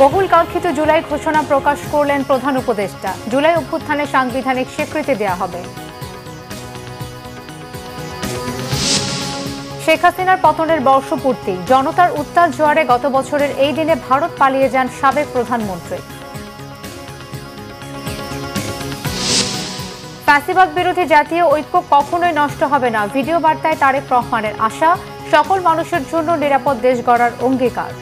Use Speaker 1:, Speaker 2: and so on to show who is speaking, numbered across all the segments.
Speaker 1: বহুল কাঙ্ক্ষিত জুলাই ঘোষণা প্রকাশ করলেন প্রধান উপদেষ্টা। জুলাই অভ্যুত্থানে সাংবিধানিক স্বীকৃতি দেওয়া হবে। শেখ হাসিনার পতনের বর্ষপূর্তি, জনতার উত্তাল জোয়ারে গত বছরের এই দিনে ভারত পালিয়ে যান সাবেক প্রধানমন্ত্রী। ফ্যাসিবাদ বিরোধী জাতীয় ঐক্য কখনোই নষ্ট হবে না, ভিডিও বার্তায় তারেক রহমানের আশা, সকল মানুষের জন্য নিরাপদ দেশ গড়ার অঙ্গীকার।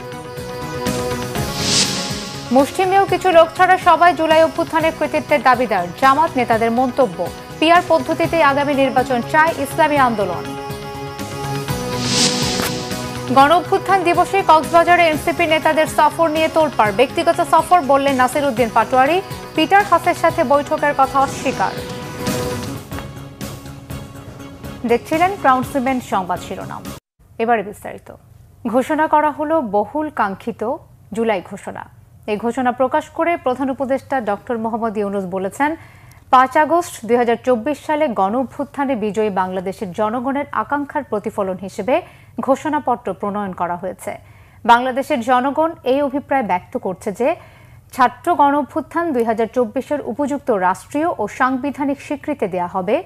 Speaker 1: মুষ্টিমেয় কিছু লোক ছাড়া সবাই জুলাই অভ্যুত্থানের কৃতিত্বের দাবিদার, জামাত নেতাদের মন্তব্য। পিআর পদ্ধতিতে আগামী নির্বাচন চায় ইসলামী আন্দোলন। গণ অভ্যুত্থান দিবসে কক্সবাজারে এনসিপি নেতাদের সফর নিয়ে তোলপাড়, ব্যক্তিগত সফর বললেন নাসির উদ্দিন পাটোয়ারি। পিটার হাসের সাথে বৈঠকের কথা অস্বীকার। দেখছিলেন ক্রাউন সিমেন্ট সংবাদ শিরোনাম। এবারে বিস্তারিত। ঘোষণা করা হলো বহুল কাঙ্ক্ষিত জুলাই ঘোষণা। এই ঘোষণা প্রকাশ করে প্রধান উপদেষ্টা ডক্টর মোহাম্মদ ইউনূস বলেছেন, ৫ আগস্ট ২০২৪ সালে গণ অভ্যুত্থানে বিজয়ী বাংলাদেশের জনগণের আকাঙ্ক্ষার প্রতিফলন হিসেবে ঘোষণাপত্র প্রণয়ন করা হয়েছে। বাংলাদেশের জনগণ এই অভিপ্রায় ব্যক্ত করছে যে ছাত্র গণ অভ্যুত্থান ২০২৪-এর উপযুক্ত রাষ্ট্রীয় ও সাংবিধানিক স্বীকৃতি দেওয়া হবে,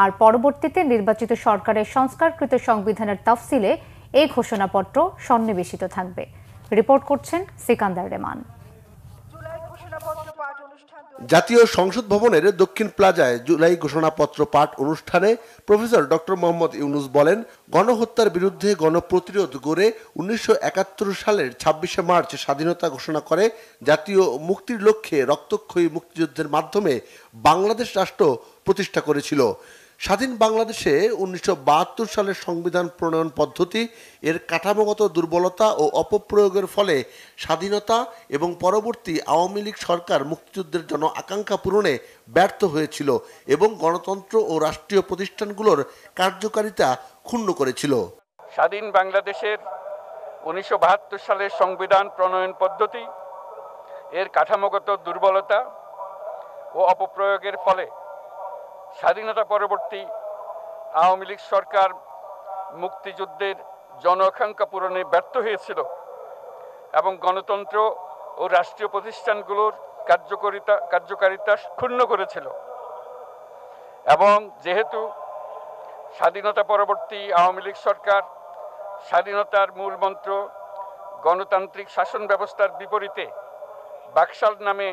Speaker 1: আর পরবর্তীতে নির্বাচিত সরকারের সংস্কারকৃত সংবিধানের তফসিলে এই ঘোষণাপত্র সন্নিবেশিত থাকবে। রিপোর্ট করছেন সিকান্দার রেমান।
Speaker 2: জাতীয় সংসদ ভবনের দক্ষিণ প্লাজায় জুলাই ঘোষণাপত্র পাঠ অনুষ্ঠানে প্রফেসর ডক্টর মোহাম্মদ ইউনূস বলেন, গণহত্যার বিরুদ্ধে গণপ্রতিরোধ গড়ে ১৯৭১ সালের ২৬শে মার্চ স্বাধীনতা ঘোষণা করে জাতীয় মুক্তির লক্ষ্যে রক্তক্ষয়ী মুক্তিযুদ্ধের মাধ্যমে বাংলাদেশ রাষ্ট্র প্রতিষ্ঠা করেছিল। স্বাধীন বাংলাদেশে ১৯৭২ সালের সংবিধান প্রণয়ন পদ্ধতি এর কাঠামোগত দুর্বলতা ও অপপ্রয়োগের ফলে স্বাধীনতা এবং পরবর্তী আওয়ামী লীগ সরকার মুক্তিযুদ্ধের জন্য আকাঙ্ক্ষা পূরণে ব্যর্থ হয়েছিল এবং গণতন্ত্র ও রাষ্ট্রীয় প্রতিষ্ঠানগুলোর কার্যকারিতা ক্ষুণ্ণ করেছিল।
Speaker 3: স্বাধীন বাংলাদেশের ১৯৭২ সালের সংবিধান প্রণয়ন পদ্ধতি এর কাঠামোগত দুর্বলতা ও অপপ্রয়োগের ফলে স্বাধীনতা পরবর্তী আওয়ামী লীগ সরকার মুক্তিযুদ্ধের জন আকাঙ্ক্ষা পূরণে ব্যর্থ হয়েছিল এবং গণতন্ত্র ও রাষ্ট্রীয় প্রতিষ্ঠানগুলোর কার্যকারিতা ক্ষুণ্ণ করেছিল। এবং যেহেতু স্বাধীনতা পরবর্তী আওয়ামী লীগ সরকার স্বাধীনতার মূল মন্ত্র গণতান্ত্রিক শাসন ব্যবস্থার বিপরীতে বাকশাল নামে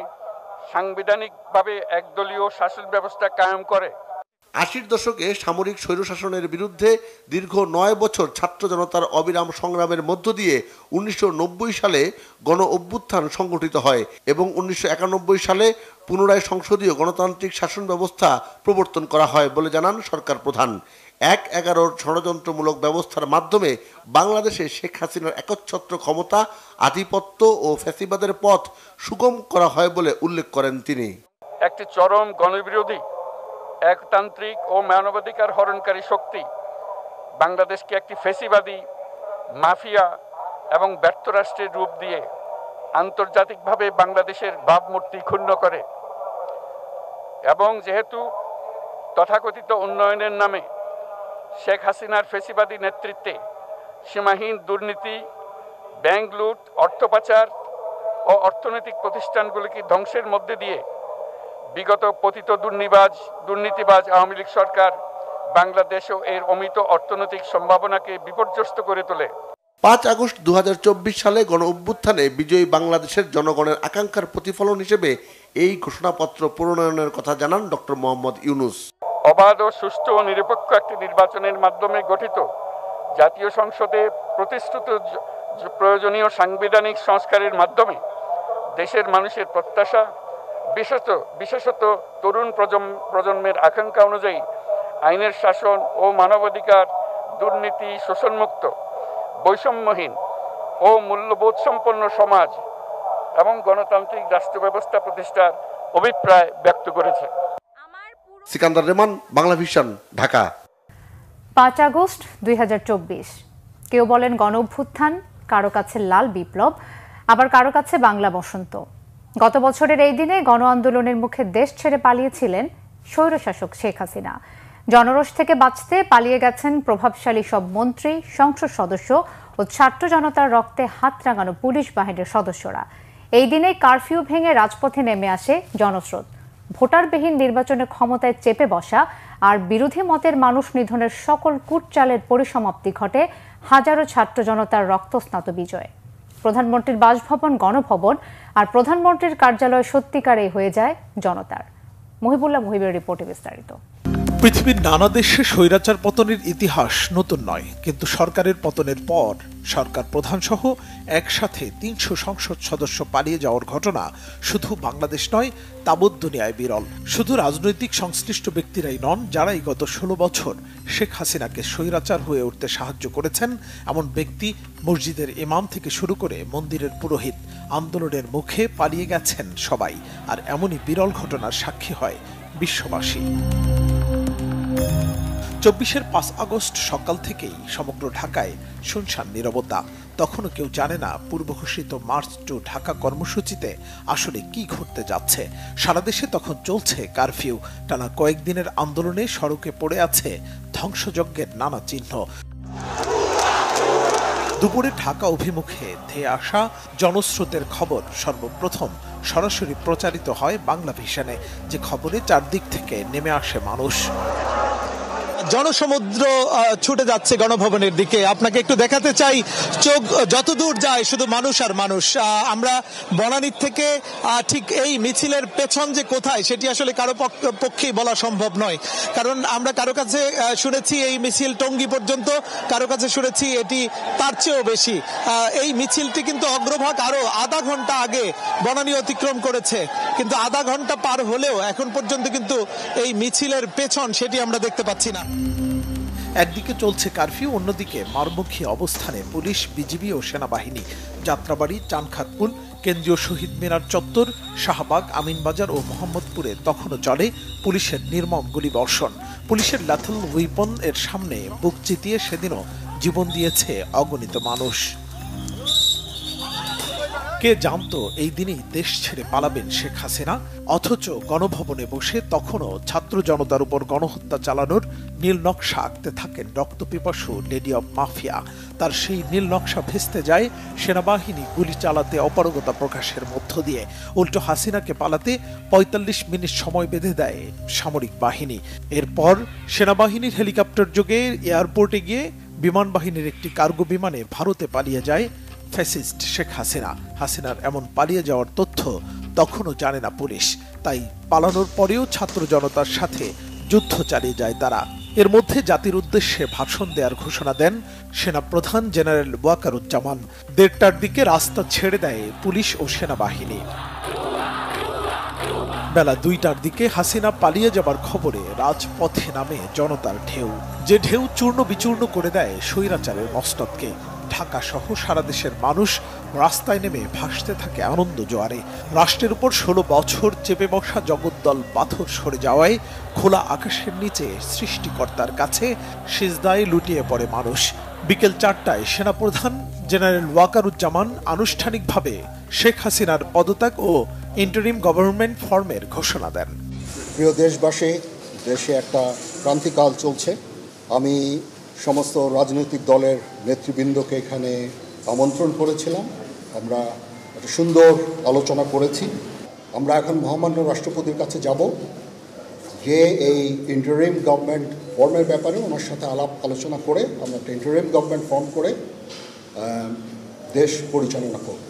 Speaker 3: সাংবিধানিকভাবে একদলীয় শাসন ব্যবস্থা কায়েম করে।
Speaker 2: ৮০ দশকে সামরিক স্বৈরশাসনের বিরুদ্ধে দীর্ঘ ৯ বছর ছাত্র জনতার অবিরাম সংগ্রামের মধ্য দিয়ে ১৯৯০ সালে গণ অভ্যুত্থান সংগঠিত হয় এবং ১৯৯১ সালে পুনরায় সংসদীয় গণতান্ত্রিক শাসন ব্যবস্থা প্রবর্তন করা হয় বলে জানান সরকার প্রধান। ১/১১ ষড়যন্ত্রমূলক ব্যবস্থার মাধ্যমে বাংলাদেশে শেখ হাসিনার একচ্ছত্র ক্ষমতা, আধিপত্য ও ফ্যাসিবাদের পথ সুগম করা হয় বলে উল্লেখ করেন তিনি।
Speaker 3: একটি চরম গণবিরোধী, একতান্ত্রিক ও মানবাধিকার হরণকারী শক্তি বাংলাদেশকে একটি ফ্যাসিবাদী, মাফিয়া এবং ব্যর্থ রাষ্ট্রের রূপ দিয়ে আন্তর্জাতিকভাবে বাংলাদেশের ভাবমূর্তি ক্ষুণ্ণ করে। এবং যেহেতু তথাকথিত উন্নয়নের নামে শেখ হাসিনার ফ্যাসিবাদী নেতৃত্বে সীমাহীন দুর্নীতি, ব্যাংক লুট, অর্থ পাচার ও অর্থনৈতিক প্রতিষ্ঠানগুলিকে ধ্বংসের মধ্যে দিয়ে বিগত পতিত দুর্নীতিবাজ আওয়ামী লীগ সরকার বাংলাদেশ ও এর অমিত অর্থনৈতিক সম্ভাবনাকে বিপর্যস্ত করে তোলে।
Speaker 2: ৫ আগস্ট ২০২৪ সালে গণ অভ্যুত্থানে বিজয়ী বাংলাদেশের জনগণের আকাঙ্ক্ষার প্রতিফলন হিসেবে এই ঘোষণাপত্র প্রণয়নের কথা জানান ডক্টর মোহাম্মদ ইউনূস।
Speaker 3: অবাধ ও সুষ্ঠু ও নিরপেক্ষ একটি নির্বাচনের মাধ্যমে গঠিত জাতীয় সংসদে প্রতিশ্রুত প্রয়োজনীয় সাংবিধানিক সংস্কারের মাধ্যমে দেশের মানুষের প্রত্যাশা, বিশেষত তরুণ প্রজন্মের আকাঙ্ক্ষা অনুযায়ী আইনের শাসন ও মানবাধিকার, দুর্নীতি, শোষণমুক্ত, বৈষম্যহীন ও মূল্যবোধ সম্পন্ন সমাজ এবং গণতান্ত্রিক রাষ্ট্র ব্যবস্থা প্রতিষ্ঠার অভিপ্রায় ব্যক্ত করেছে।
Speaker 2: সিকান্দার রেমান, বাংলা ভিশন, ঢাকা।
Speaker 1: ৫ আগস্ট ২০২৪, কেউ বলেন গণ অভ্যুত্থান, কারো কাছে লাল বিপ্লব, আবার কারো কাছে বাংলা বসন্ত। গত বছরের এই দিনে গণ আন্দোলনের মুখে দেশ ছেড়ে পালিয়েছিলেন স্বৈরশাসক শেখ হাসিনা। জনরোষ থেকে বাঁচতে পালিয়ে গেছেন প্রভাবশালী সব মন্ত্রী, সংসদ সদস্য ও ছাত্র জনতার রক্তে হাত রাঙানো পুলিশ বাহিনীর সদস্যরা। এই দিনে কারফিউ ভেঙে রাজপথে নেমে আসে জনস্রোত। ভোটারবিহীন নির্বাচনে ক্ষমতায় চেপে বসা আর বিরোধী মতের মানুষ নিধনের সকল কূটচালের পরিসমাপ্তি ঘটে হাজারো ছাত্র জনতার রক্তস্নাত বিজয়ে। প্রধানমন্ত্রীর বাসভবন গণভবন আর প্রধানমন্ত্রীর কার্যালয় সত্যিকারেই হয়ে যায় জনতার। মহিবুল্লাহ মুহিবের রিপোর্টে বিস্তারিত।
Speaker 4: পৃথিবীর নানা দেশে স্বৈরাচার পতনের ইতিহাস নতুন নয়, কিন্তু সরকারের পতনের পর সরকার প্রধান সহ একসাথে ৩০০ সংসদ সদস্য পালিয়ে যাওয়ার ঘটনা শুধু বাংলাদেশ নয়, তাবৎ দুনিয়ায় বিরল। শুধু রাজনৈতিক সংশ্লিষ্ট ব্যক্তিরাই নন, যারাই গত ১৬ বছর শেখ হাসিনাকে স্বৈরাচার হয়ে উঠতে সাহায্য করেছেন এমন ব্যক্তি, মসজিদের ইমাম থেকে শুরু করে মন্দিরের পুরোহিত, আন্দোলনের মুখে পালিয়ে গেছেন সবাই। আর এমনই বিরল ঘটনার সাক্ষী হয় বিশ্ববাসী। ২৪-এর ৫ আগস্ট সকাল থেকেই সমগ্র ঢাকায় শুনশান নীরবতা। তখনও কেউ জানে না পূর্ব ঘোষিত মার্চ টু ঢাকা কর্মসূচিতে আসলে কি ঘটতে যাচ্ছে। সারা দেশে তখন চলছে কারফিউ। টানা কয়েকদিনের আন্দোলনে সড়কে পড়ে আছে ধ্বংসযজ্ঞের নানা চিহ্ন। দুপুরে ঢাকা অভিমুখে ধেয়ে আসা জনস্রোতের খবর সর্বপ্রথম সরাসরি প্রচারিত হয় বাংলা ভিশনে, যে খবরে চারদিক থেকে নেমে আসে মানুষ।
Speaker 5: জনসমুদ্র ছুটে যাচ্ছে গণভবনের দিকে। আপনাকে একটু দেখাতে চাই, চোখ যতদূর যায় শুধু মানুষ আর মানুষ। আমরা বনানীর থেকে ঠিক এই মিছিলের পেছন যে কোথায় সেটি আসলে কারো পক্ষেই বলা সম্ভব নয়, কারণ আমরা কারো কাছে শুনেছি এই মিছিল টঙ্গী পর্যন্ত, কারো কাছে শুনেছি এটি তার চেয়েও বেশি। এই মিছিলটি কিন্তু অগ্রভাগ আরো আধা ঘন্টা আগে বনানী অতিক্রম করেছে, কিন্তু আধা ঘন্টা পার হলেও এখন পর্যন্ত কিন্তু এই মিছিলের পেছন সেটি আমরা দেখতে পাচ্ছি না।
Speaker 4: একদিকে চলছে কারফিউ, অন্যদিকে মারমুখী অবস্থানে পুলিশ, বিজিবি ও সেনাবাহিনী। যাত্রাবাড়ি, চানখাতপুর, কেন্দ্রীয় শহীদ মিনার চত্বর, শাহবাগ, আমিনবাজার ও মোহাম্মদপুরে তখনও চলে পুলিশের নির্মম গুলিবর্ষণ। পুলিশের ল্যাথল উইপন এর সামনে বুক চিতিয়ে সেদিনও জীবন দিয়েছে অগণিত মানুষ। কে জানতো এই দিনেই দেশ ছেড়ে পালাবেন শেখ হাসিনা? অথচ গণভবনে বসে তখনও ছাত্র জনতার উপর গণহত্যা চালানোর নীল নকশা আঁকতে থাকেন রক্তপিপাসু লেডি অব মাফিয়া। তার সেই নীল নকশা ভেস্তে যায় সেনাবাহিনী গুলি চালাতে অপারগতা প্রকাশের মধ্য দিয়ে। উল্টো হাসিনাকে পালাতে ৪৫ মিনিট সময় বেঁধে দেয় সামরিক বাহিনী। এরপর সেনাবাহিনীর হেলিকপ্টার যোগে এয়ারপোর্টে গিয়ে বিমান বাহিনীর একটি কার্গো বিমানে ভারতে পালিয়ে যায় ফ্যাসিস্ট শেখ হাসিনা। হাসিনার এমন পালিয়ে যাওয়ার তথ্য তখনও জানে না পুলিশ, তাই পালানোর পরেও ছাত্র জনতার সাথে যুদ্ধ চালিয়ে যায় তারা। এর মধ্যে জাতির উদ্দেশ্যে ভাষণ দেওয়ার ঘোষণা দেন সেনাপ্রধান জেনারেল ওয়াকারুজ্জামান। ১:৩০টার দিকে রাস্তা ছেড়ে দেয় পুলিশ ও সেনাবাহিনী। বেলা ২টার দিকে হাসিনা পালিয়ে যাবার খবরে রাজপথে নামে জনতার ঢেউ, যে ঢেউ চূর্ণ বিচূর্ণ করে দেয় স্বৈরাচারের মসনদকে। ঢাকা সহ সারা দেশের মানুষ রাস্তায় নেমে ভাসতে থাকে আনন্দ জোয়ারে। রাষ্ট্রের উপর ১৬ বছর চেপে বসা জগদ্দল পাথর সরে যাওয়ায় খোলা আকাশের নিচে সৃষ্টিকর্তার কাছে সিজদায় লুটিয়ে পড়ে মানুষ। বিকেল ৪টায় সেনাপ্রধান জেনারেল ওয়াকারুজ্জামান আনুষ্ঠানিকভাবে শেখ হাসিনার পদত্যাগ ও ইন্টারিম গভর্নমেন্ট ফর্মের ঘোষণা দেন।
Speaker 6: প্রিয় দেশবাসী, দেশে একটা ক্রান্তিকাল চলছে। আমি সমস্ত রাজনৈতিক দলের নেতৃবৃন্দকে এখানে আমন্ত্রণ করেছিলাম। আমরা একটা সুন্দর আলোচনা করেছি। আমরা এখন মহামান্য রাষ্ট্রপতির কাছে যাব, যে এই ইন্টারিম গভর্নমেন্ট ফর্মের ব্যাপারে ওনার সাথে আলাপ আলোচনা করে আমরা একটা ইন্টারিম গভর্নমেন্ট ফর্ম করে দেশ পরিচালনা করব।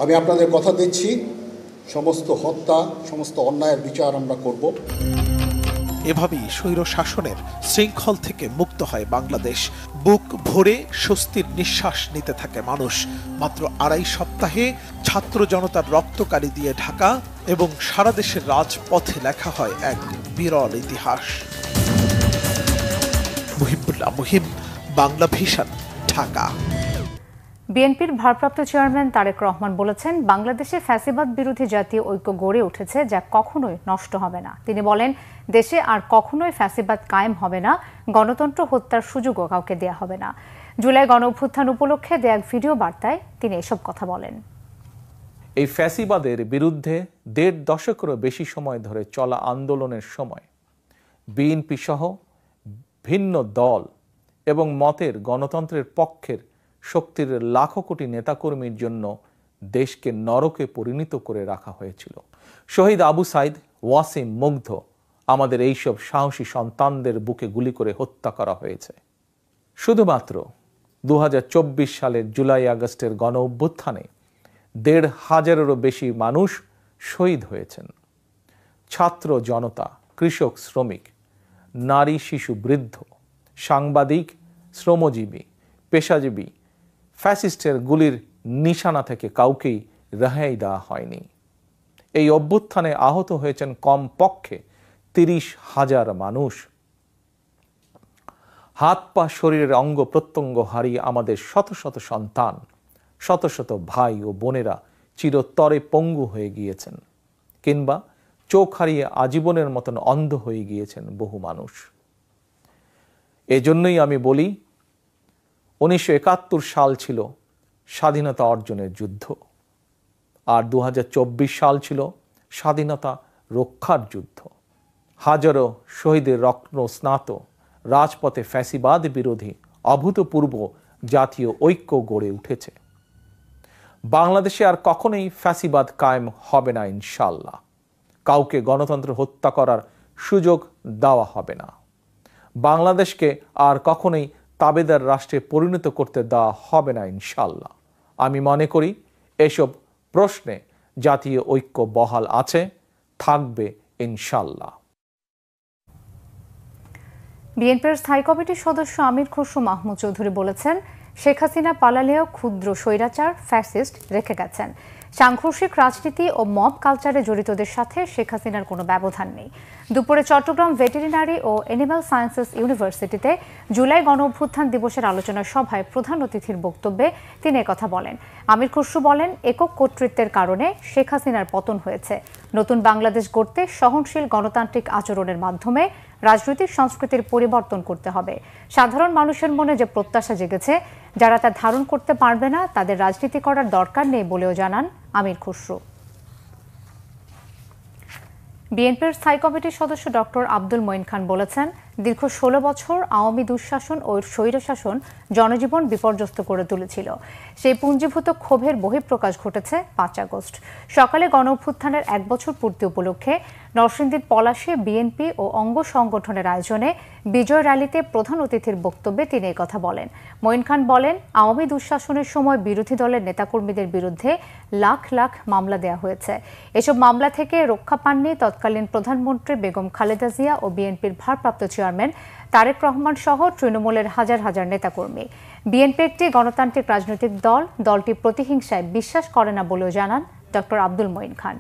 Speaker 6: আমি আপনাদের কথা দিচ্ছি, সমস্ত হত্যা, সমস্ত অন্যায়ের বিচার আমরা করব।
Speaker 4: এভাবেই স্বৈর শাসনের শৃঙ্খল থেকে মুক্ত হয় বাংলাদেশ। বুক ভরে স্বস্তির নিঃশ্বাস নিতে থাকে মানুষ। মাত্র ২.৫ সপ্তাহে ছাত্র জনতার রক্তকালি দিয়ে ঢাকা এবং সারা দেশের রাজপথে লেখা হয় এক বিরল ইতিহাস। মুহিবুল্লাহ মুহিব, বাংলা ভিশন, ঢাকা।
Speaker 1: বিএনপির ভারপ্রাপ্ত চেয়ারম্যান তারেক রহমান বলেছেন, বাংলাদেশে ফ্যাসিবাদ বিরোধী জাতীয় ঐক্য গড়ে উঠেছে, যা কখনোই নষ্ট হবে না। তিনি বলেন, দেশে আর কখনোই ফ্যাসিবাদ কায়েম হবে না, গণতন্ত্র হত্যার সুযোগও কাউকে দেয়া হবে না। জুলাই গণ অভ্যুত্থান উপলক্ষে দেয়া এক ভিডিও বার্তায় তিনি এসব কথা বলেন।
Speaker 7: এই ফ্যাসিবাদের বিরুদ্ধে ১.৫ দশকেরও বেশি সময় ধরে চলা আন্দোলনের সময় বিএনপি সহ ভিন্ন দল এবং মতের গণতন্ত্রের পক্ষের শক্তির লাখো কোটি নেতাকর্মীর জন্য দেশকে নরকে পরিণত করে রাখা হয়েছিল। শহীদ আবু সাইদ, ওয়াসিম, মুগ্ধ, আমাদের এইসব সাহসী সন্তানদের বুকে গুলি করে হত্যা করা হয়েছে। শুধুমাত্র 2024 সালের জুলাই আগস্টের গণ অভ্যুত্থানে 1,500-এরও বেশি মানুষ শহীদ হয়েছেন। ছাত্র জনতা, কৃষক, শ্রমিক, নারী, শিশু, বৃদ্ধ, সাংবাদিক, শ্রমজীবী, পেশাজীবী, ফ্যাসিস্টের গুলির নিশানা থেকে কাউকেই রেহাই দেওয়া হয়নি। এই অভ্যুত্থানে আহত হয়েছেন কমপক্ষে 30,000 মানুষ। হাত পা শরীরের অঙ্গ প্রত্যঙ্গ হারিয়ে আমাদের শত শত সন্তান, শত শত ভাই ও বোনেরা চিরতরে পঙ্গু হয়ে গিয়েছেন, কিংবা চোখ হারিয়ে আজীবনের মতন অন্ধ হয়ে গিয়েছেন বহু মানুষ। এজন্যই আমি বলি, 1971 সাল ছিল স্বাধীনতা অর্জনের যুদ্ধ, আর 2024 সাল ছিল স্বাধীনতা রক্ষার যুদ্ধ। হাজারো শহীদের রত্ন স্নাত রাজপথে ফ্যাসিবাদ বিরোধী অভূতপূর্ব জাতীয় ঐক্য গড়ে উঠেছে। বাংলাদেশে আর কখনোই ফ্যাসিবাদ কায়েম হবে না ইনশাআল্লাহ। কাউকে গণতন্ত্র হত্যা করার সুযোগ দেওয়া হবে না। বাংলাদেশকে আর কখনোই তাবেদার রাষ্ট্রে পরিণত করতে দেওয়া হবে না ইনশাআল্লাহ। আমি মনে করি এসব প্রশ্নে জাতীয় ঐক্য বহাল আছে, থাকবে ইনশাআল্লাহ।
Speaker 1: বিএনপির স্থায়ী কমিটির সদস্য আমির খসরু মাহমুদ চৌধুরী বলেছেন, শেখ হাসিনা পালালেও ক্ষুদ্র স্বৈরাচার ফ্যাসিস্ট রেখে গেছেন। সাংঘর্ষিক রাজনীতি ও মব কালচারে জড়িতদের সাথে শেখ হাসিনার কোনো ব্যবধান নেই। দুপুরে চট্টগ্রাম ভেটেরিনারি ও অ্যানিম্যাল সায়েন্সেস ইউনিভার্সিটিতে জুলাই গণ অভ্যুত্থান দিবসের আলোচনা সভায় প্রধান অতিথির বক্তব্যে তিনি একথা বলেন। আমির খসরু বলেন, একক কর্তৃত্বের কারণে শেখ হাসিনার পতন হয়েছে। নতুন বাংলাদেশ গড়তে সহনশীল গণতান্ত্রিক আচরণের মাধ্যমে রাজনৈতিক সংস্কৃতির পরিবর্তন করতে হবে। সাধারণ মানুষের মনে যে প্রত্যাশা জেগেছে, যারা তা ধারণ করতে পারবে না তাদের রাজনীতি করার দরকার নেই বলেও জানান আমির খসরু। বিএনপির স্থায়ী কমিটির সদস্য ডক্টর আব্দুল মঈন খান বলেছেন, দীর্ঘ 16 বছর আওয়ামী দুঃশাসন ও স্বৈরশাসন জনজীবন বিপর্যস্ত করে তুলেছিল। সেই পুঞ্জীভূত ক্ষোভের বহিঃপ্রকাশ ঘটেছে 5 আগস্ট সকালে গণ অভ্যুত্থানের 1 বছর পূর্তি উপলক্ষে নরসিংদীর পলাশে বিএনপি ও অঙ্গ সংগঠনের আয়োজনে বিজয় র্যালিতে প্রধান অতিথির বক্তব্যে তিনি এই কথা বলেন। মঈন খান বলেন, আওয়ামী দুঃশাসনের সময় বিরোধী দলের নেতাকর্মীদের বিরুদ্ধে লাখ লাখ মামলা দেওয়া হয়েছে। এসব মামলা থেকে রক্ষা পাননি তৎকালীন প্রধানমন্ত্রী বেগম খালেদা জিয়া ও বিএনপির ভারপ্রাপ্ত চেয়ারম্যান তারেক রহমান সহ তৃণমূলের হাজার হাজার নেতাকর্মী। বিএনপি একটি গণতান্ত্রিক রাজনৈতিক দল, দলটি প্রতিহিংসায় বিশ্বাস করে না বলেও জানান ডক্টর আব্দুল মঈন খান।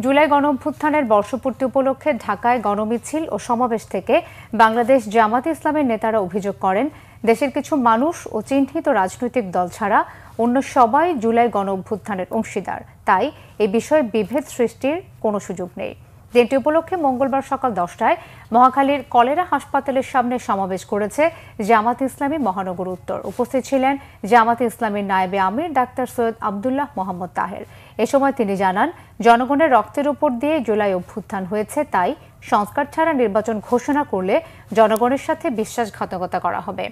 Speaker 1: জুলাই গণ অভ্যুত্থানের বর্ষপূর্তি উপলক্ষে ঢাকায় গণমিছিল ও সমাবেশ থেকে বাংলাদেশ জামাতে ইসলামের নেতারা অভিযোগ করেন, দেশের কিছু মানুষ ও চিহ্নিত রাজনৈতিক দল ছাড়া অন্য সবাই জুলাই গণ অভ্যুত্থানের অংশীদার। তাই এই বিষয়ে বিভেদ সৃষ্টির কোনো সুযোগ নেই। দিনটি উপলক্ষে মঙ্গলবার সকাল 10টায় মহাখালীর কলেরা হাসপাতালের সামনে সমাবেশ করেছে জামাতে ইসলামী মহানগর উত্তর। উপস্থিত ছিলেন জামাতে ইসলামীর নায়েবে আমির ডাক্তার সৈয়দ আবদুল্লাহ মোহাম্মদ তাহের। এ সময় তিনি জানান, জনগণের রক্তের উপর দিয়ে জুলাই অভ্যুত্থান হয়েছে, তাই সংস্কার ছাড়া নির্বাচন ঘোষণা করলে জনগণের সাথে বিশ্বাসঘাতকতা করা হবে।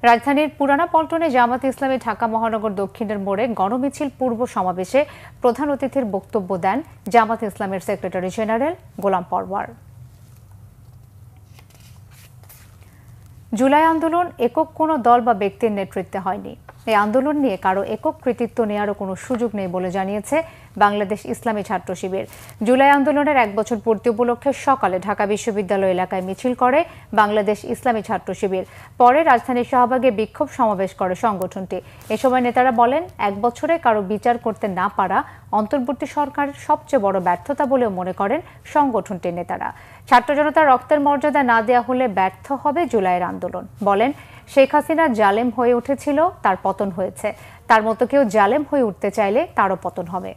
Speaker 1: রাজধানীর পুরানা পল্টনে জামাতে ইসলামী ঢাকা মহানগর দক্ষিণের মোড়ে গণমিছিল পূর্ব সমাবেশে প্রধান অতিথির বক্তব্য দেন জামাতে ইসলামের সেক্রেটারি জেনারেল গোলাম পরওয়ার। জুলাই আন্দোলন একক কোনো দল বা ব্যক্তির নেতৃত্বে হয়নি। এই আন্দোলন নিয়ে কারো একক কৃতিত্ব নেওয়ারও কোনো সুযোগ নেই বলে জানিয়েছে বাংলাদেশ ইসলামী ছাত্র শিবির। জুলাই আন্দোলনের 1 বছর পূর্তি উপলক্ষে সকালে ঢাকা বিশ্ববিদ্যালয় এলাকায় মিছিল করে বাংলাদেশ ইসলামী ছাত্র শিবির। পরে রাজধানীর শাহবাগে বিক্ষোভ সমাবেশ করে সংগঠনটি। এ সময় নেতারা বলেন, 1 বছরে কারো বিচার করতে না পারা অন্তর্বর্তী সরকারের সবচেয়ে বড় ব্যর্থতা বলেও মনে করেন সংগঠনটির নেতারা। ছাত্র জনতার রক্তের মর্যাদা না দেওয়া হলে ব্যর্থ হবে জুলাইয়ের আন্দোলন। বলেন, শেখ হাসিনা জালেম হয়ে উঠেছিল, তার পতন হয়েছে। তার মতো কেউ জালেম হয়ে উঠতে চাইলে তারও পতন হবে।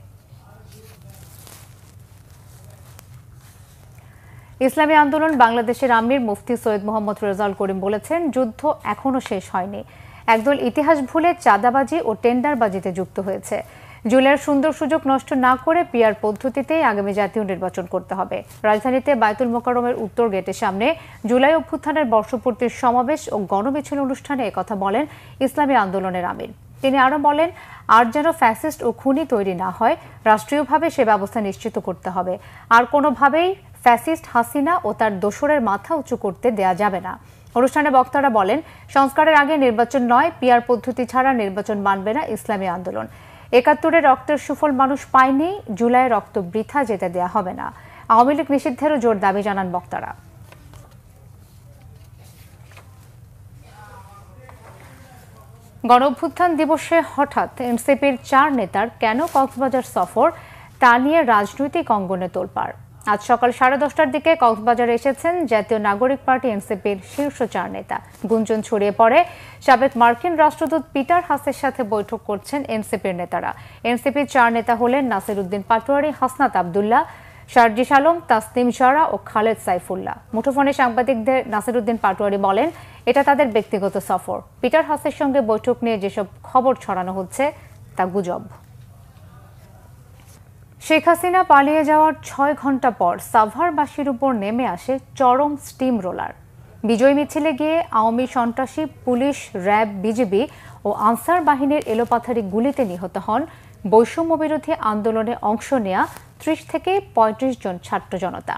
Speaker 1: ইসলামী আন্দোলন বাংলাদেশের আমির মুফতি সৈয়দ মোহাম্মদ রেজাউল করিম বলেছেন, যুদ্ধ এখনো শেষ হয়নি। একদল ইতিহাস ভুলে চাঁদাবাজি ও টেন্ডারবাজিতে যুক্ত হয়েছে। জুলাইয়ের সুন্দর সুযোগ নষ্ট না করে পিআর পদ্ধতিতেই আগামী জাতীয় নির্বাচন করতে হবে। রাজধানীতে বায়তুল মোকাররমের উত্তর গেটের সামনে জুলাই অভ্যুত্থানের বর্ষপূর্তির সমাবেশ ও গণমিছিল অনুষ্ঠানে একথা বলেন ইসলামী আন্দোলনের আমির। তিনি আরও বলেন, আর যেন ফ্যাসিস্ট ও খুনি তৈরি না হয়, রাষ্ট্রীয়ভাবে সে ব্যবস্থা নিশ্চিত করতে হবে। আর কোনোভাবেই ফ্যাসিস্ট হাসিনা ও তার দোসরের মাথা উঁচু করতে দেয়া যাবে না। অনুষ্ঠানে বক্তারা বলেন, সংস্কারের আগে নির্বাচন নয়, পিআর পদ্ধতি ছাড়া নির্বাচন মানবে না ইসলামী আন্দোলন। ৭১-এর রক্তের সুফল মানুষ পায়নি, জুলাইয়ের রক্ত বৃথা যেতে দেয়া হবে না। আওয়ামী লীগ নিষিদ্ধেরও জোর দাবি জানান বক্তারা। গণঅভ্যুত্থান দিবসে হঠাৎ এনসিপির ৪ নেতার কেন কক্সবাজার সফর, তা নিয়ে রাজনৈতিক অঙ্গনে তোলপাড়। আজ সকাল 10:30টার দিকে কক্সবাজারে এসেছেন জাতীয় নাগরিক পার্টি এনসিপির শীর্ষ ৪ নেতা। গুঞ্জন ছড়িয়ে পড়ে সাবেক মার্কিন রাষ্ট্রদূত পিটার হাসের সাথে বৈঠক করছেন এনসিপির নেতারা। এনসিপির ৪ নেতা হলেন নাসির উদ্দিন পাটোয়ারি, হাসনাত আবদুল্লাহ, শারজিস আলম, তাসনিম জারা ও খালেদ সাইফুল্লাহ। মুঠোফোনে সাংবাদিকদের নাসির উদ্দিন পাটোয়ারি বলেন, এটা তাদের ব্যক্তিগত সফর। পিটার হাসের সঙ্গে বৈঠক নিয়ে যেসব খবর ছড়ানো হচ্ছে তা গুজব। শেখ হাসিনা পালিয়ে যাওয়ার ৬ ঘণ্টা পর সাভারবাসীর উপর নেমে আসে চরম স্টিম রোলার। বিজয় মিছিলে গিয়ে আওয়ামী সন্ত্রাসী, পুলিশ, র্যাব, বিজিবি ও আনসার বাহিনীর এলোপাথারি গুলিতে নিহত হন বৈষম্য বিরোধী আন্দোলনে অংশ নেয়া ৩০ থেকে ৩৫ জন ছাত্র জনতা।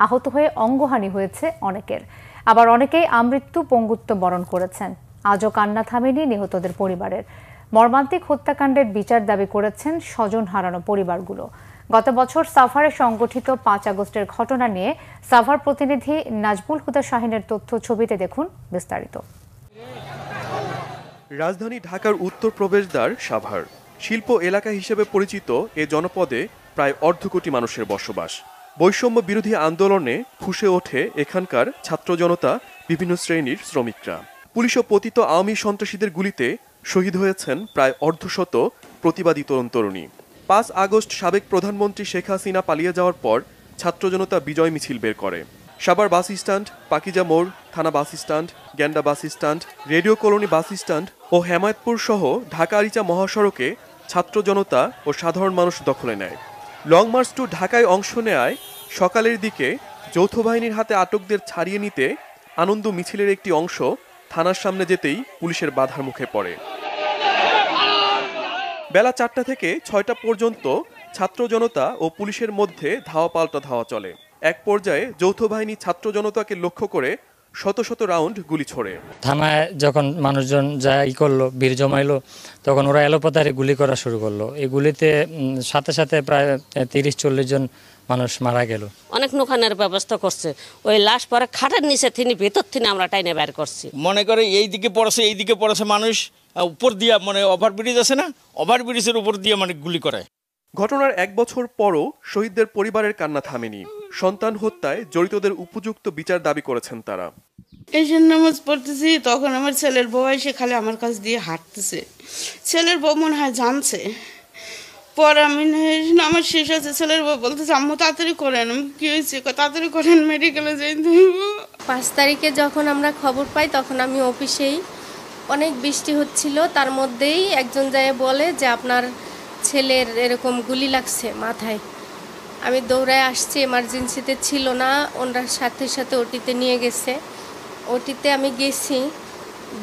Speaker 1: আহত হয়ে অঙ্গহানি হয়েছে অনেকের, আবার অনেকেই আমৃত্যু পঙ্গুত্ব বরণ করেছেন। আজও কান্না থামেনি নিহতদের পরিবারের। মর্মান্তিক হত্যাকাণ্ডের বিচার দাবি করেছেন স্বজন হারানো পরিবারগুলো। গত বছর সাভারে সংগঠিত ৫ আগস্টের ঘটনা নিয়ে সাভার প্রতিনিধি নাজমুল হুদা শাহিনের তথ্য ছবিতে দেখুন বিস্তারিত।
Speaker 8: রাজধানী ঢাকার উত্তর প্রবেশদ্বার সাভার। শিল্প এলাকা হিসেবে পরিচিত এ জনপদে প্রায় ১.৫ কোটি মানুষের বসবাস। বৈষম্য বিরোধী আন্দোলনে ফুঁসে ওঠে এখানকার ছাত্র জনতা, বিভিন্ন শ্রেণীর শ্রমিকরা। পুলিশ ও পতিত আওয়ামী সন্ত্রাসীদের গুলিতে শহীদ হয়েছেন প্রায় ১/২ প্রতিবাদী তরুণ তরুণী। ৫ আগস্ট সাবেক প্রধানমন্ত্রী শেখ হাসিনা পালিয়ে যাওয়ার পর ছাত্র জনতা বিজয় মিছিল বের করে। সাভার বাস স্ট্যান্ড, পাকিজা মোড়, থানা bus stand, Ganda bus stand, radio colony bus stand ও হেমায়তপুর সহ ঢাকা আরিচা মহাসড়কে ছাত্র জনতা ও সাধারণ মানুষ দখলে নেয়। লং মার্চ টু ঢাকায় অংশ নেয় সকালের দিকে যৌথ বাহিনীর হাতে আটকদের ছাড়িয়ে নিতে আনন্দ মিছিলের একটি অংশ থানার সামনে যেতেই পুলিশের বাধার মুখে পড়ে। বেলা ৪টা থেকে ৬টা পর্যন্ত ছাত্র জনতা ও পুলিশের মধ্যে ধাওয়া পাল্টা ধাওয়া চলে। এক পর্যায়ে যৌথ বাহিনী ছাত্র জনতাকে লক্ষ্য করে শত শত রাউন্ড গুলি ছোড়ে।
Speaker 9: থানায় যখন মানুষজন যা করলো, ভিড় জমাইলো, তখন ওরা এলোপাতারি গুলি করা শুরু করলো। এই গুলিতে সাথে সাথে প্রায় ৩০-৪০ জন মানুষ মারা গেল।
Speaker 10: অনেক নোখানের ব্যবস্থা করছে। ওই লাশ পরে খাটের নিচে তিনি ভেতর থেকে আমরা টাইনে বের করছি।
Speaker 11: মনে করে এই দিকে পড়েছে মানুষ, উপর দিয়ে মানে ওভারব্রিজ আছে না, ওভারব্রিজের উপর দিয়ে মানে গুলি করে।
Speaker 8: ঘটনার ১ বছর পরও শহীদদের পরিবারের কান্না থামেনি। সন্তান হত্যায় জড়িতদের উপযুক্ত বিচার দাবি করেছেন তারা।
Speaker 12: এশার নামাজ পড়তেছি, তখন আমার ছেলের বউ এসে খালি আমার কাছ দিয়ে হাঁটতেছে। ছেলের বউ মনে হয় জানছে। পর আমি নামাজ শেষ আছে, ছেলের বউ বলতেছে আম্মু তাড়াতাড়ি করেন। কি হয়েছে? তাড়াতাড়ি করেন, মেডিকেলে যাই।
Speaker 13: ৫ তারিখে যখন আমরা খবর পাই তখন আমি অফিসেই, অনেক বৃষ্টি হচ্ছিল, তার মধ্যেই একজন যায় বলে যে আপনার ছেলের এরকম গুলি লাগছে মাথায়। আমি দৌড়ায় আসছি, এমার্জেন্সিতে ছিল না, ওনার সাথে সাথে ওটিতে নিয়ে গেছে। ওটিতে আমি গেছি,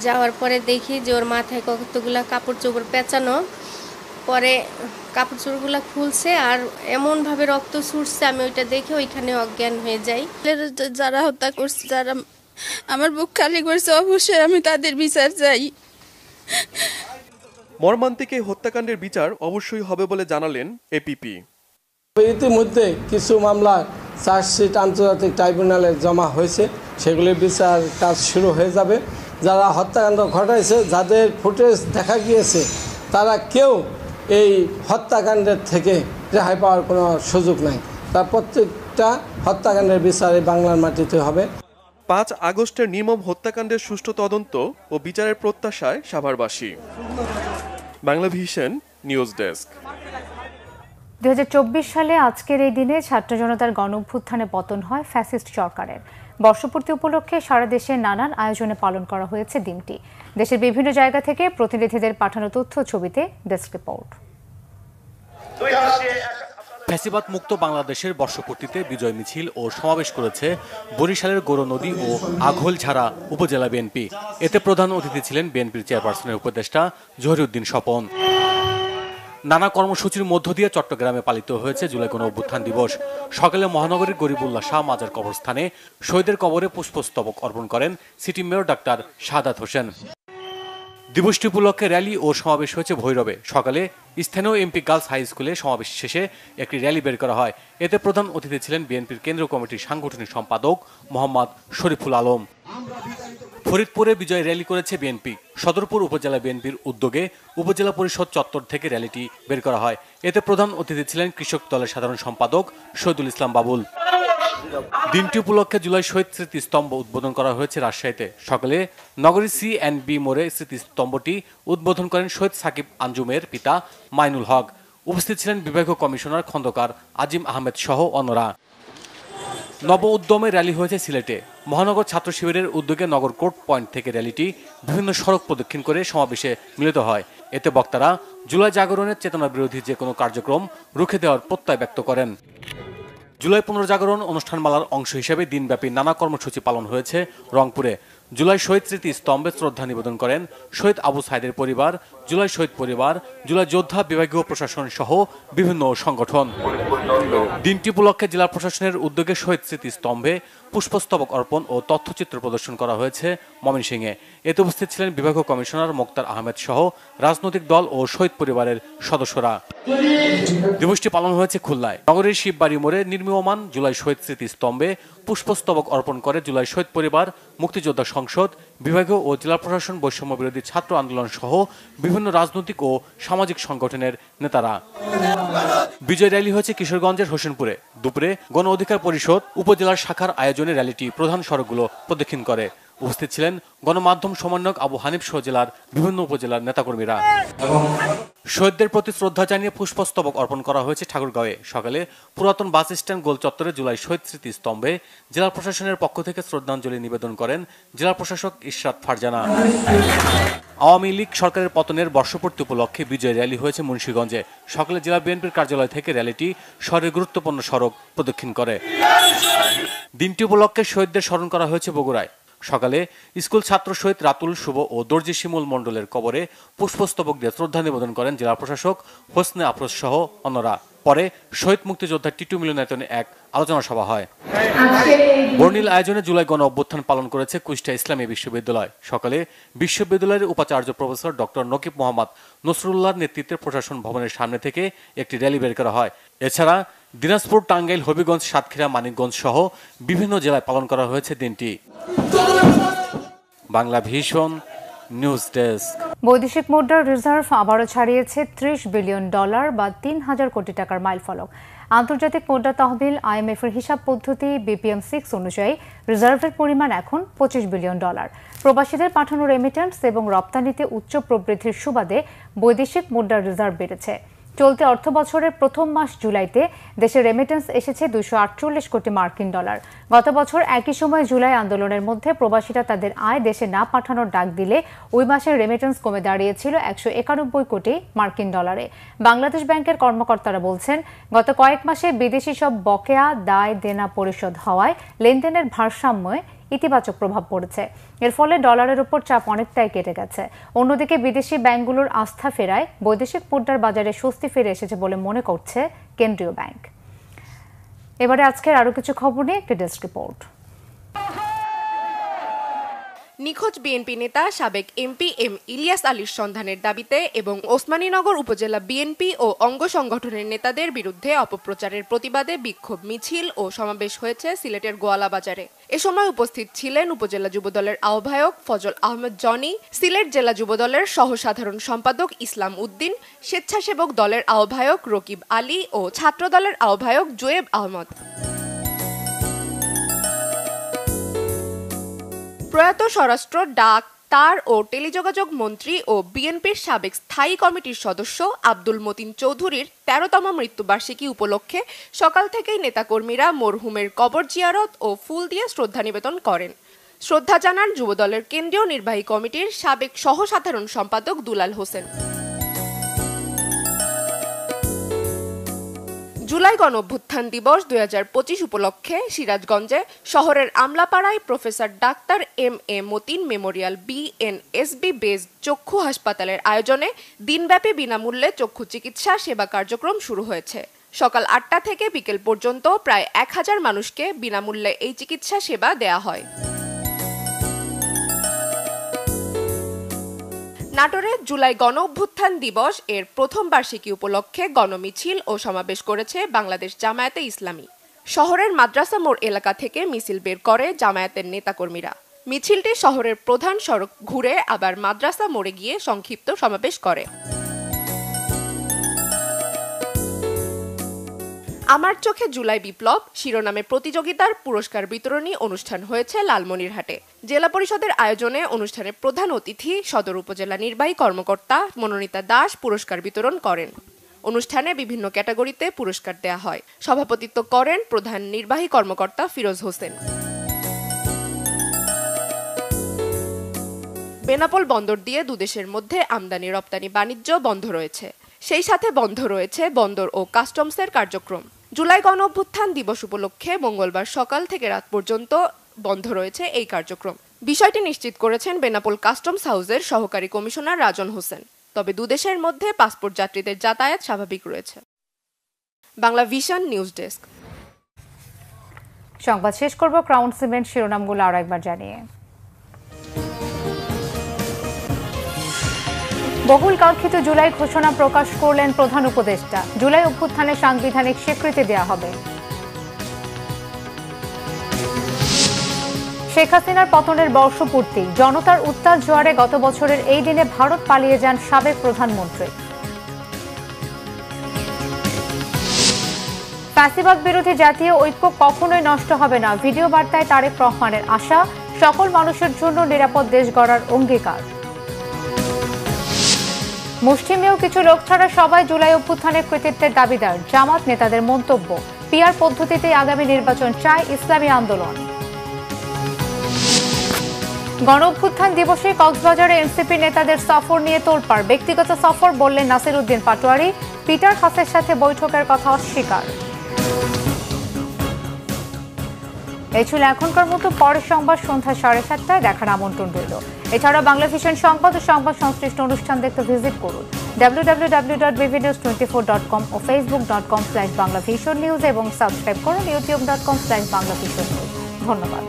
Speaker 13: যাওয়ার পরে দেখি যে ওর মাথায় কতগুলা কাপড় চোপড় পেঁচানো। পরে কাপড় চোপড়গুলো খুলছে আর এমনভাবে রক্ত ছুটছে, আমি ওইটা দেখে ওইখানে অজ্ঞান হয়ে যাই।
Speaker 14: যারা হত্যা করছে, যারা আমার বুক খালি করছে, অবশ্যই আমি তাদের বিচার চাই।
Speaker 8: মর্মান্তিক এই হত্যাকাণ্ডের বিচার অবশ্যই হবে বলে জানালেন এপিপি।
Speaker 15: ইতিমধ্যে কিছু মামলা চার্জশিট আন্তর্জাতিক ট্রাইব্যুনালে জমা হয়েছে, সেগুলির বিচার কাজ শুরু হয়ে যাবে। যারা হত্যাকাণ্ড ঘটাইছে, যাদের ফুটেজ দেখা গিয়েছে, তারা কেউ এই হত্যাকাণ্ডের থেকে রেহাই পাওয়ার কোনো সুযোগ নাই। তার প্রত্যেকটা হত্যাকাণ্ডের বিচার এই বাংলার মাটিতে হবে।
Speaker 8: ৫ আগস্টের নির্মম হত্যাকাণ্ডের সুষ্ঠু তদন্ত ও বিচারের প্রত্যাশায় সাভারবাসী। Banglavision news desk.
Speaker 1: ২০২৪ সালে আজকের এই দিনে ছাত্র জনতার গণঅভ্যুত্থানে পতন হয় ফ্যাসিস্ট সরকারের। বর্ষপূর্তি উপলক্ষে সারা দেশে নানান আয়োজনে পালন করা হয়েছে দিনটি। দেশের বিভিন্ন জায়গা থেকে প্রতিনিধিদের পাঠানো তথ্য ছবিতে ডেস্ক রিপোর্ট।
Speaker 16: ফ্যাসিবাদ মুক্ত বাংলাদেশের বর্ষপূর্তিতে বিজয় মিছিল ও সমাবেশ করেছে বরিশালের গৌরনদী ও আঘোলঝাড়া উপজেলা বিএনপি। এতে প্রধান অতিথি ছিলেন বিএনপির চেয়ারপারসনের উপদেষ্টা জহিরুদ্দিন স্বপন। নানা কর্মসূচির মধ্য দিয়ে চট্টগ্রামে পালিত হয়েছে জুলাই গণ অভ্যুত্থান দিবস। সকালে মহানগরীর গরিবুল্লাহ শাহ মাজার কবরস্থানে শহীদের কবরে পুষ্পস্তবক অর্পণ করেন city mayor doctor Shahadat Hossain. দিবসটি উপলক্ষে র্যালি ও সমাবেশ হয়েছে ভৈরবে। সকালে স্থানীয় এমপি গার্লস হাই স্কুলে সমাবেশ শেষে একটি র্যালি বের করা হয়। এতে প্রধান অতিথি ছিলেন বিএনপির কেন্দ্রীয় কমিটির সাংগঠনিক সম্পাদক মোহাম্মদ শরীফুল আলম। ফরিদপুরে বিজয় র্যালি করেছে বিএনপি। সদরপুর উপজেলা বিএনপির উদ্যোগে উপজেলা পরিষদ চত্বর থেকে র্যালিটি বের করা হয়। এতে প্রধান অতিথি ছিলেন কৃষক দলের সাধারণ সম্পাদক শহীদুল ইসলাম বাবুল। দিনটি উপলক্ষে জুলাই শহীদ স্মৃতিস্তম্ভ উদ্বোধন করা হয়েছে রাজশাহীতে। সকালে নগরীর CNB মোড়ে স্মৃতিস্তম্ভটি উদ্বোধন করেন শহীদ সাকিব আঞ্জুমের পিতা মাইনুল হক। উপস্থিত ছিলেন বিভাগীয় কমিশনার খন্দকার আজিম আহমেদ সহ অন্যরা। নব উদ্যমে র্যালি হয়েছে সিলেটে। মহানগর ছাত্র শিবিরের উদ্যোগে নগর কোর্ট পয়েন্ট থেকে র্যালিটি বিভিন্ন সড়ক প্রদক্ষিণ করে সমাবেশে মিলিত হয়। এতে বক্তারা জুলাই জাগরণের চেতনা বিরোধী যে কোনো কার্যক্রম রুখে দেওয়ার প্রত্যয় ব্যক্ত করেন। জুলাই পুনর্জাগরণ অনুষ্ঠানমালার অংশ হিসেবে দিনব্যাপী নানা কর্মসূচি পালন হয়েছে রংপুরে। জুলাই শহীদ স্মৃতি স্তম্ভে শ্রদ্ধা নিবেদন করেন শহীদ আবু সাইদের পরিবার, জুলাই শহীদ পরিবার, জুলাই যোদ্ধা বিভাগীয় প্রশাসন সহ বিভিন্ন সংগঠন। দিনটি উপলক্ষে জেলা প্রশাসনের উদ্যোগে শহীদ স্মৃতি স্তম্ভে পুষ্পস্তবক অর্পণ ও তথ্যচিত্র প্রদর্শন করা হয়েছে ময়মনসিংহে। এতে উপস্থিত ছিলেন বিভাগীয় কমিশনার মোক্তার আহমেদ সহ রাজনৈতিক দল ও শহীদ পরিবারের সদস্যরা। দিবসটি পালন হয়েছে খুলনায়। নগরীর শিববাড়ি মোড়ে নির্মীয়মান জুলাই শহীদ স্মৃতি স্তম্ভে পুষ্পস্তবক অর্পণ করে জুলাই শহীদ পরিবার, মুক্তিযোদ্ধা সংসদ, বিভাগীয় ও জেলা প্রশাসন, বৈষম্য বিরোধী ছাত্র আন্দোলন সহ বিভিন্ন রাজনৈতিক ও সামাজিক সংগঠনের নেতারা। বিজয় র্যালি হয়েছে কিশোরগঞ্জের হোসেনপুরে। দুপুরে গণ অধিকার পরিষদ উপজেলার শাখার আয়োজনে র্যালিটি প্রধান সড়কগুলো প্রদক্ষিণ করে। উপস্থিত ছিলেন গণমাধ্যম সমন্বয়ক আবু হানিফ সহ জেলার বিভিন্ন উপজেলার নেতাকর্মীরা। শহীদদের প্রতি শ্রদ্ধা জানিয়ে পুষ্পস্তবক অর্পণ করা হয়েছে ঠাকুরগাঁওয়ে। সকালে পুরাতন বাস স্ট্যান্ড গোল চত্বরে জুলাই শহীদ স্মৃতি স্তম্ভে জেলা প্রশাসনের পক্ষ থেকে শ্রদ্ধাঞ্জলি নিবেদন করেন জেলা প্রশাসক ইশরাত ফারজানা। আওয়ামী লীগ সরকারের পতনের বর্ষপূর্তি উপলক্ষে বিজয় র্যালি হয়েছে মুন্সিগঞ্জে। সকালে জেলা বিএনপির কার্যালয় থেকে র্যালিটি শহরের গুরুত্বপূর্ণ সড়ক প্রদক্ষিণ করে। দিনটি উপলক্ষে শহীদদের স্মরণ করা হয়েছে বগুড়ায়। সকালে স্কুল ছাত্র শহীদ রাতুল, শুভ ও দর্জি শিমুল মণ্ডলের কবরে পুষ্পস্তবক দিয়ে শ্রদ্ধা নিবেদন করেন জেলা প্রশাসক হোসনে আফরোজ সহ অন্যরা। পরে শহীদ মুক্তিযোদ্ধা টিটু মিলনায়তনে এক আলোচনা সভা হয়। বর্ণিল আয়োজনে জুলাই গণ অভ্যুত্থান পালন করেছে কুষ্টিয়া ইসলামী বিশ্ববিদ্যালয়। সকালে বিশ্ববিদ্যালয়ের উপাচার্য প্রফেসর ডক্টর নকিব মোহাম্মদ নসরুল্লাহর নেতৃত্বে প্রশাসন ভবনের সামনে থেকে একটি র্যালি বের করা হয়। এছাড়া দিনাজপুর, টাঙ্গাইল, হবিগঞ্জ, সাতক্ষীরা, মানিকগঞ্জ সহ বিভিন্ন জেলায় পালন করা হয়েছে দিনটি। Bangla vision news desk.
Speaker 1: বৈদেশিক মুদ্রার রিজার্ভ আবারও ছাড়িয়েছে $30 বিলিয়ন বা ৩,০০০ কোটি টাকার মাইলফলক। আন্তর্জাতিক মুদ্রা তহবিল IMF এর হিসাব পদ্ধতি BPM-6 অনুযায়ী রিজার্ভের পরিমাণ এখন $25 বিলিয়ন। প্রবাসীদের পাঠানো রেমিটেন্স এবং রপ্তানিতে উচ্চ প্রবৃদ্ধির সুবাদে বৈদেশিক মুদ্রার রিজার্ভ বেড়েছে। চলতি অর্থ বছরের প্রথম মাস জুলাইতে দেশে রেমিটেন্স এসেছে $248 কোটি মার্কিন ডলার। গত বছর একই সময় জুলাই আন্দোলনের মধ্যে প্রবাসীরা তাদের আয় দেশে না পাঠানোর ডাক দিলে ওই মাসের রেমিটেন্স কমে দাঁড়িয়েছিল $191 কোটি মার্কিন ডলারে। বাংলাদেশ ব্যাংকের কর্মকর্তারা বলছেন, গত কয়েক মাসে বিদেশি সব বকেয়া দায় দেনা পরিশোধ হওয়ায় লেনদেনের ভারসাম্যে ইতিবাচক প্রভাব পড়েছে। এর ফলে ডলারের উপর চাপ অনেকটাই কেটে গেছে। অন্যদিকে বিদেশি ব্যাংকগুলোর আস্থা ফেরায় বৈদেশিক মুদ্রার বাজারে স্বস্তি ফিরে এসেছে বলে মনে করছে কেন্দ্রীয় ব্যাংক। এবারে আজকের আরো কিছু খবর নিয়ে একটি ডেস্ক রিপোর্ট।
Speaker 17: নিখোঁজ বিএনপি নেতা সাবেক MP M ইলিয়াস আলীর সন্ধানের দাবিতে এবং ওসমানীনগর উপজেলা বিএনপি ও অঙ্গ সংগঠনের নেতাদের বিরুদ্ধে অপপ্রচারের প্রতিবাদে বিক্ষোভ মিছিল ও সমাবেশ হয়েছে সিলেটের গোয়ালা বাজারে। এ সময় উপস্থিত ছিলেন উপজেলা যুবদলের আহ্বায়ক ফজল আহমেদ জনি, সিলেট জেলা যুবদলের সহ সাধারণ সম্পাদক ইসলাম উদ্দিন, স্বেচ্ছাসেবক দলের আহ্বায়ক রকিব আলী ও ছাত্র দলের আহ্বায়ক জুয়েব আহমদ। প্রয়াত স্বরাষ্ট্র, ডাক, তার ও টেলিযোগাযোগ মন্ত্রী ও বিএনপির সাবেক স্থায়ী কমিটির সদস্য আব্দুল মতিন চৌধুরীর ১৩তম মৃত্যুবার্ষিকী উপলক্ষে সকাল থেকেই নেতাকর্মীরা মরহুমের কবর জিয়ারত ও ফুল দিয়ে শ্রদ্ধা নিবেদন করেন। শ্রদ্ধা জানান যুবদলের কেন্দ্রীয় নির্বাহী কমিটির সাবেক সহ সাধারণ সম্পাদক দুলাল হোসেন। জুলাই গণঅভ্যুত্থান দিবস 2025 উপলক্ষে সিরাজগঞ্জে শহরের আমলাপাড়ায় professor doctor M A. Matin memorial BNSB base চক্ষু হাসপাতালের আয়োজনে দিনব্যাপী বিনামূল্যে চক্ষু চিকিৎসা সেবা কার্যক্রম শুরু হয়েছে। সকাল 8টা থেকে বিকেল পর্যন্ত প্রায় 1000 মানুষকে বিনামূল্যে এই চিকিৎসা সেবা দেয়া হয়। নাটোরে জুলাই গণঅভ্যুত্থান দিবস এর প্রথম বার্ষিকী উপলক্ষে গণমিছিল ও সমাবেশ করেছে বাংলাদেশ জামায়াতে ইসলামী। শহরের মাদ্রাসা মোড় এলাকা থেকে মিছিল বের করে জামায়াতের নেতাকর্মীরা। মিছিলটি শহরের প্রধান সড়ক ঘুরে আবার মাদ্রাসা মোড়ে গিয়ে সংক্ষিপ্ত সমাবেশ করে। আমার চোখে জুলাই বিপ্লব শিরোনামে প্রতিযোগিতার পুরস্কার বিতরণী অনুষ্ঠান হয়েছে লালমনিরহাটে। জেলা পরিষদের আয়োজনে অনুষ্ঠানে প্রধান অতিথি সদর উপজেলা নির্বাহী কর্মকর্তা মনোনীতা দাস পুরস্কার বিতরণ করেন। অনুষ্ঠানে বিভিন্ন ক্যাটাগরিতে পুরস্কার দেয়া হয়। সভাপতিত্ব করেন প্রধান নির্বাহী কর্মকর্তা ফিরোজ হোসেন। বেনাপোল বন্দর দিয়ে দুদেশের মধ্যে আমদানি রপ্তানি বাণিজ্য বন্ধ রয়েছে। সেই সাথে বন্ধ রয়েছে বন্দর ও কাস্টমসের কার্যক্রম। জুলাই গণঅভ্যুত্থান দিবস উপলক্ষে মঙ্গলবার সকাল থেকে রাত পর্যন্ত বন্ধ রয়েছে এই কার্যক্রম। বিষয়টি নিশ্চিত করেছেন বেনাপোল কাস্টমস হাউসের সহকারী কমিশনার রাজন হোসেন। তবে দুদেশের মধ্যে পাসপোর্ট যাত্রীদের যাতায়াত স্বাভাবিক রয়েছে। Bangla vision news desk.
Speaker 1: সংবাদ শেষ করব ক্রাউন সিমেন্ট শিরোনামগুলো আরো একবার জানিয়ে। বহুল কাঙ্ক্ষিত জুলাই ঘোষণা প্রকাশ করলেন প্রধান উপদেষ্টা। জুলাই অভ্যুত্থানে সাংবিধানিক স্বীকৃতি দেওয়া হবে। শেখ হাসিনার পতনের বর্ষপূর্তি, জনতার উত্তাল জোয়ারে গত বছরের এই দিনে ভারত পালিয়ে যান সাবেক প্রধানমন্ত্রী। ফ্যাসিবাদ বিরোধী জাতীয় ঐক্য কখনোই নষ্ট হবে না, ভিডিও বার্তায় তারেক রহমানের আশা। সকল মানুষের জন্য নিরাপদ দেশ গড়ার অঙ্গীকার। মুষ্টিমেয় কিছু লোক ছাড়া সবাই জুলাই অভ্যুত্থানের কৃতিত্বের দাবিদার, জামাত নেতাদের মন্তব্য। পিআর পদ্ধতিতে আগামী নির্বাচন চায় ইসলামী আন্দোলন। গণঅভ্যুত্থান দিবসে কক্সবাজারে এনসিপি নেতাদের সফর নিয়ে তোলপাড়। ব্যক্তিগত সফর বললেন নাসির উদ্দিন পাটোয়ারি। পিটার হাসের সাথে বৈঠকের কথা অস্বীকার। এই ছিল এখনকার মতো। পরের সংবাদ সন্ধ্যা 7:30টায় দেখার আমন্ত্রণ রইল। এছাড়া বাংলা ভিশন সংবাদ ও সংবাদ সংশ্লিষ্ট অনুষ্ঠান দেখতে ভিজিট করুন www.bvnews24.com ও facebook.com/banglavisionnews এবং সাবস্ক্রাইব করুন youtube.com/banglavisionnews। ধন্যবাদ।